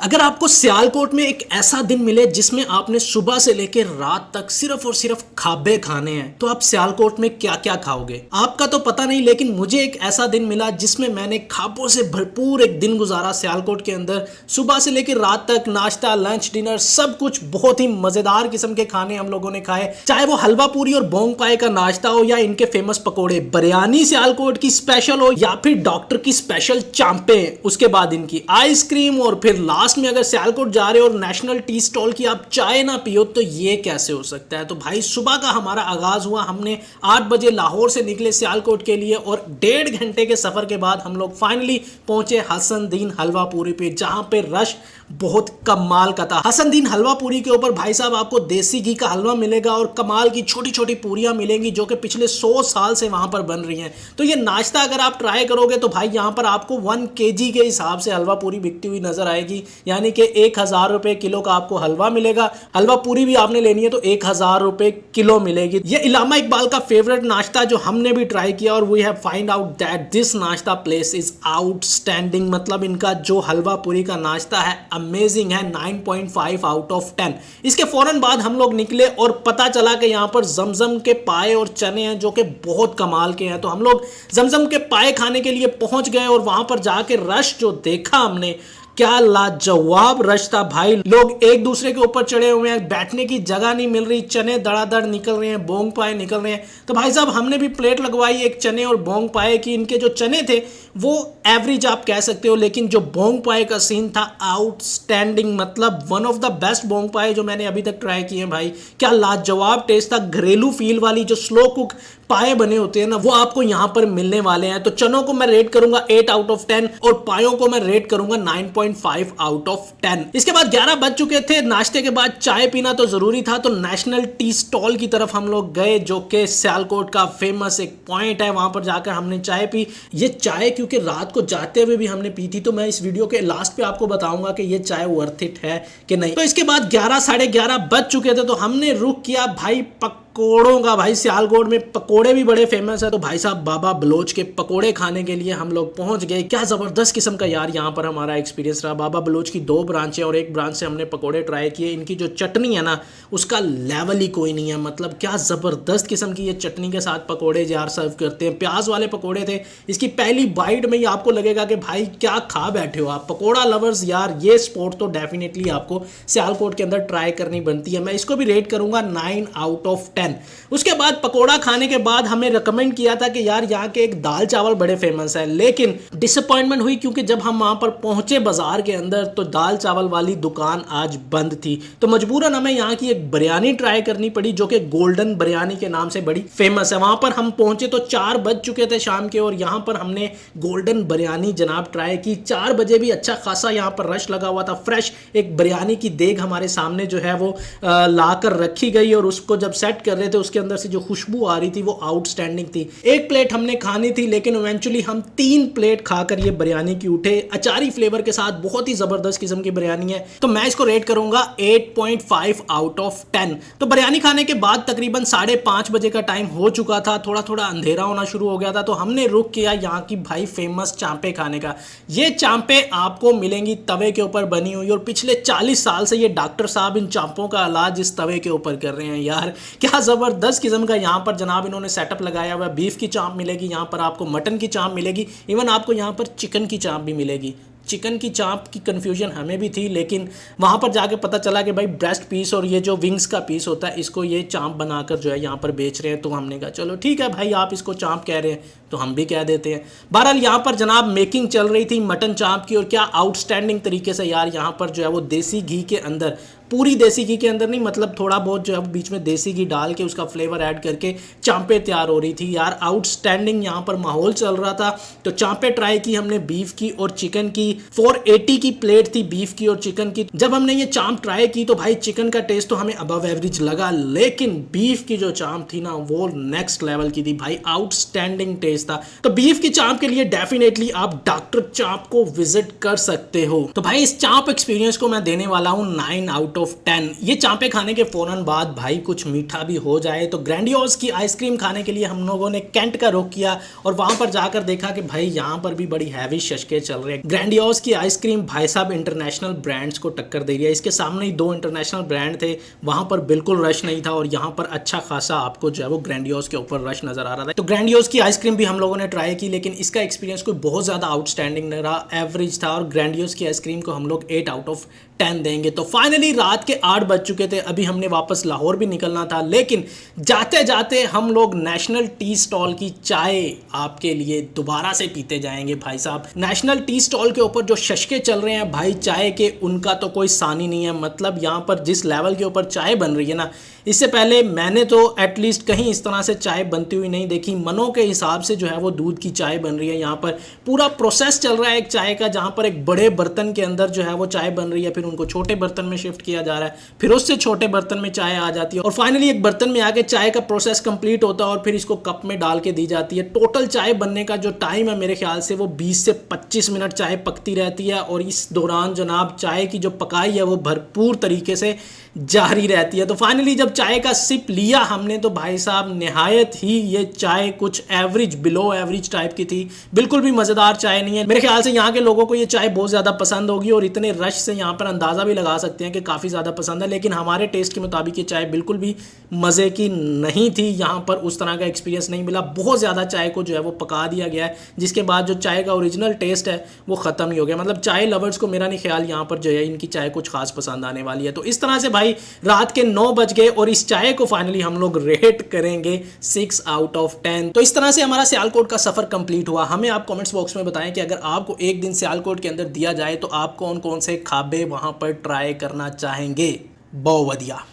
अगर आपको सियालकोट में एक ऐसा दिन मिले जिसमें आपने सुबह से लेकर रात तक सिर्फ और सिर्फ खाबे खाने हैं तो आप सियालकोट में क्या क्या खाओगे? आपका तो पता नहीं, लेकिन मुझे एक ऐसा दिन मिला जिसमें मैंने खाबों से भरपूर एक दिन गुजारा सियालकोट के अंदर। सुबह से लेकर रात तक नाश्ता, लंच, डिनर, सब कुछ बहुत ही मजेदार किस्म के खाने हम लोगों ने खाए। चाहे वो हलवा पूरी और बोंग पाए का नाश्ता हो या इनके फेमस पकोड़े, बिरयानी सियालकोट की स्पेशल हो या फिर डॉक्टर की स्पेशल चांपे, उसके बाद इनकी आइसक्रीम, और फिर लास्ट में अगर सियालकोट जा रहे हो और नेशनल टी स्टॉल की आप चाय ना पियो तो ये कैसे हो सकता है। तो भाई सुबह का हमारा आगाज हुआ, हमने 8 बजे लाहौर से निकले सियालकोट के लिए और 1.5 घंटे के सफर के बाद हम लोग फाइनली पहुंचे हसनदीन हलवा पूरी पे, जहां पे रश बहुत कमाल का था। हसनदीन हलवा पूरी के ऊपर भाई साहब आपको देसी घी का हलवा मिलेगा और कमाल की छोटी छोटी पूरियां मिलेंगी जो कि पिछले 100 साल से वहां पर बन रही हैं। तो ये नाश्ता अगर आप ट्राई करोगे तो भाई यहां पर आपको 1 kg के हिसाब से हलवा पूरी बिकती हुई नजर आएगी, यानी कि 1000 रुपए किलो का आपको हलवा मिलेगा। हलवा पूरी भी आपने लेनी है तो 1000 रुपए किलो मिलेगी। ये इलामा इकबाल का फेवरेट नाश्ता जो हमने भी ट्राई किया और we have find out that this nashta place is outstanding. मतलब इनका जो हलवा पूरी का नाश्ता है अमेजिंग है, 9.5 आउट ऑफ 10। इसके फौरन बाद हम लोग निकले और पता चला कि यहाँ पर जमजम के पाए और चने हैं जो कि बहुत कमाल के हैं। तो हम लोग जमजम के पाए खाने के लिए पहुंच गए और वहां पर जाके रश जो देखा हमने, क्या लाजवाब रश था भाई। लोग एक दूसरे के ऊपर चढ़े हुए हैं, बैठने की जगह नहीं मिल रही, चने दड़ादड़ निकल रहे हैं, बोंग पाए निकल रहे हैं। तो भाई साहब हमने भी प्लेट लगवाई एक चने और बोंग पाए की। इनके जो चने थे वो एवरेज आप कह सकते हो, लेकिन जो बोंग पाए का सीन था आउटस्टैंडिंग। मतलब one of the best Bong पाए जो मैंने अभी तक ट्राई किए हैं भाई। क्या लाजवाब टेस्ट था। घरेलू फील वाली जो स्लो कुक पाए बने होते हैं ना, वो आपको यहां पर मिलने वाले हैं। तो चनों को मैं रेट करूंगा 8 आउट ऑफ 10 और पायों को मैं रेट करूंगा 9.5 आउट ऑफ 10। इसके बाद 11 बज चुके थे। नाश्ते के बाद चाय पीना तो जरूरी था, तो नेशनल टी स्टॉल की तरफ हम लोग गए जो कि सियालकोट का फेमस एक पॉइंट है। वहां पर जाकर हमने चाय पी। ये चाय क्योंकि रात को जाते हुए भी हमने पी थी, तो मैं इस वीडियो के लास्ट पे आपको बताऊंगा कि ये चाय वर्थ इट है कि नहीं। तो इसके बाद 11 साढ़े 11 बज चुके थे तो हमने रुक किया भाई पकोड़ों का। भाई सियालकोट में पकोड़े भी बड़े फेमस है, तो भाई साहब बाबा बलोच के पकोड़े खाने के लिए हम लोग पहुंच गए। क्या जबरदस्त किस्म का यार यहाँ पर हमारा एक्सपीरियंस रहा। बाबा बलोच की 2 ब्रांच है और एक ब्रांच से हमने पकोड़े ट्राई किए। इनकी जो चटनी है ना, उसका लेवल ही कोई नहीं है। मतलब क्या जबरदस्त किस्म की ये चटनी के साथ पकोड़े यार सर्व करते हैं। प्याज वाले पकोड़े थे। इसकी पहली बाइट में ही आपको लगेगा कि भाई क्या खा बैठे हो आप। पकोड़ा लवर्स यार, ये स्पॉट तो डेफिनेटली आपको सियालकोट के अंदर ट्राई करनी बनती है। मैं इसको भी रेट करूंगा 9 आउट ऑफ 10। उसके बाद पकोड़ा खाने के बाद हमें रिकमेंड किया था कि यार यहाँ के एक दाल चावल बड़े फेमस है, लेकिन डिसअपॉइंटमेंट हुई क्योंकि जब हम वहां पर पहुंचे बाजार के अंदर तो दाल चावल वाली दुकान आज बंद थी। तो मजबूरन हमें यहाँ की एक बिरयानी ट्राई करनी पड़ी जो कि गोल्डन बिरयानी के नाम से बड़ी फेमस है। वहां पर हम पहुंचे तो 4 बज चुके थे शाम के और यहाँ पर हमने गोल्डन बिरयानी जनाब ट्राई की। 4 बजे भी अच्छा खासा यहाँ पर रश लगा हुआ था। फ्रेश एक बिरयानी की देग हमारे सामने जो है वो लाकर रखी गई और उसको जब सेट कर रहे थे उसके अंदर से जो खुशबू आ रही थी वो आउटस्टैंडिंग थी। एक प्लेट हमने खानी थी लेकिन इवेंचुअली हम 3 प्लेट खाकर ये बिरयानी की उठे। अचारी फ्लेवर के साथ बहुत ही जबरदस्त किस्म की बिरयानी है, तो मैं इसको रेट करूंगा 8.5 आउट ऑफ 10। तो बिरयानी खाने के बाद तकरीबन 5:30 बजे का टाइम हो चुका था। थोड़ा थोड़ा अंधेरा होना शुरू हो गया था तो हमने रुक किया यहाँ की भाई फेमस चांपे खाने का। ये चांपे आपको मिलेंगी तवे के ऊपर बनी हुई और पिछले 40 साल से ये डॉक्टर साहब इन चांपों का इलाज इस तवे के ऊपर कर रहे हैं। यार क्या जबरदस्त किस्म का यहाँ पर जनाब इन्होंने सेटअप लगाया हुआ है। बीफ की चांप मिलेगी यहाँ पर, आपको मटन की चांप मिलेगी, इवन आपको यहाँ पर चिकन की चांप भी मिलेगी। चिकन की चांप की कंफ्यूजन हमें भी थी, लेकिन वहाँ पर जाके पता चला कि भाई ब्रेस्ट पीस और ये जो विंग्स का पीस होता है इसको ये चांप बनाकर जो है यहाँ पर बेच रहे हैं। तो हमने कहा चलो ठीक है भाई, आप इसको चांप कह रहे हैं तो हम भी कह देते हैं। बहरहाल यहाँ पर जनाब मेकिंग चल रही थी मटन चांप की और क्या आउटस्टैंडिंग तरीके से यार यहाँ पर जो है वो देसी घी के अंदर, पूरी देसी घी के अंदर नहीं, मतलब थोड़ा बहुत जो है बीच में देसी घी डाल के उसका फ्लेवर ऐड करके चांपे तैयार हो रही थी। यार आउटस्टैंडिंग यहाँ पर माहौल चल रहा था। तो चांपे ट्राई की हमने बीफ की और चिकन की। 480 की प्लेट थी बीफ की और चिकन की। जब हमने ये चांप ट्राई की तो भाई चिकन का टेस्ट तो हमें अबव एवरेज लगा, लेकिन बीफ की जो चांप थी ना वो नेक्स्ट लेवल की थी भाई। आउटस्टैंडिंग टेस्ट टेस्ट था। तो बीफ की चाप के लिए डेफिनेटली आप डॉक्टर चाप को विजिट कर सकते हो। तो भाई इस चाप एक्सपीरियंस को मैं देने वाला हूँ 9 आउट ऑफ 10। ये चापे खाने के फौरन बाद भाई कुछ मीठा भी हो जाए तो ग्रैंडियोस की आइसक्रीम खाने के लिए हम लोगों ने कैंट का रुख किया और वहां पर जाकर देखा कि भाई यहाँ पर भी बड़ी हैवी शशके चल रहे हैं। ग्रैंडियोस की आइसक्रीम भाई साहब इंटरनेशनल ब्रांड्स को टक्कर दे रही है। इसके सामने ही 2 इंटरनेशनल ब्रांड थे, वहां पर बिल्कुल रश नहीं था और यहाँ पर अच्छा खासा आपको जो है वो ग्रैंडियोस के ऊपर रश नजर आ रहा था। तो ग्रैंडियोस की आइसक्रीम भी हम लोगों ने ट्राई की, लेकिन इसका एक्सपीरियंस कोई बहुत ज्यादा आउटस्टैंडिंग नहीं रहा, एवरेज था। और ग्रैंडियोस की आइसक्रीम को हम लोग 8 आउट ऑफ 10 देंगे। तो फाइनली रात के 8 बज चुके थे, अभी हमने वापस लाहौर भी निकलना था, लेकिन जाते जाते हम लोग नेशनल टी स्टॉल की चाय आपके लिए दोबारा से पीते जाएंगे। भाई साहब नेशनल टी स्टॉल के ऊपर जो शशके चल रहे हैं भाई चाय के, उनका तो कोई सानी नहीं है। मतलब यहाँ पर जिस लेवल के ऊपर चाय बन रही है ना, इससे पहले मैंने तो एटलीस्ट कहीं इस तरह से चाय बनती हुई नहीं देखी। मनों के हिसाब से जो है वो दूध की चाय बन रही है। यहाँ पर पूरा प्रोसेस चल रहा है एक चाय का, जहाँ पर एक बड़े बर्तन के अंदर जो है वो चाय बन रही है, फिर उनको छोटे बर्तन में शिफ्ट किया जा रहा है, फिर उससे छोटे बर्तन में चाय आ जाती है और फाइनली एक बर्तन में आके चाय का प्रोसेस कंप्लीट होता है और फिर इसको कप में डाल के दी जाती है। टोटल चाय बनने का जो टाइम है मेरे ख्याल से वो 20 से 25 मिनट चाय पकती रहती है और इस दौरान जनाब चाय की जो पकाई है वो भरपूर तरीके से जारी रहती है। तो फाइनली जब चाय का सिप लिया हमने तो भाई साहब निहायत ही ये चाय कुछ एवरेज बिलो एवरेज टाइप की थी, बिल्कुल भी मज़ेदार चाय नहीं है। मेरे ख्याल से यहाँ के लोगों को ये चाय बहुत ज़्यादा पसंद होगी और इतने रश से यहाँ पर अंदाज़ा भी लगा सकते हैं कि काफ़ी ज़्यादा पसंद है, लेकिन हमारे टेस्ट के मुताबिक ये चाय बिल्कुल भी मज़े की नहीं थी। यहाँ पर उस तरह का एक्सपीरियंस नहीं मिला, बहुत ज़्यादा चाय को जो है वो पका दिया गया है, जिसके बाद जो चाय का ओरिजिनल टेस्ट है वो ख़त्म ही हो गया। मतलब चाय लवर्स को मेरा नहीं ख्याल यहाँ पर जो है इनकी चाय कुछ खास पसंद आने वाली है। तो इस तरह से भाई रात के 9 बज गए और इस चाय को फाइनली हम लोग रेट करेंगे 6 आउट ऑफ 10। तो इस तरह से हमारा सियालकोट का सफर कंप्लीट हुआ। हमें आप कमेंट्स बॉक्स में बताएं कि अगर आपको एक दिन सियालकोट के अंदर दिया जाए तो आप कौन कौन से खाबे वहां पर ट्राई करना चाहेंगे। बहुत बढ़िया।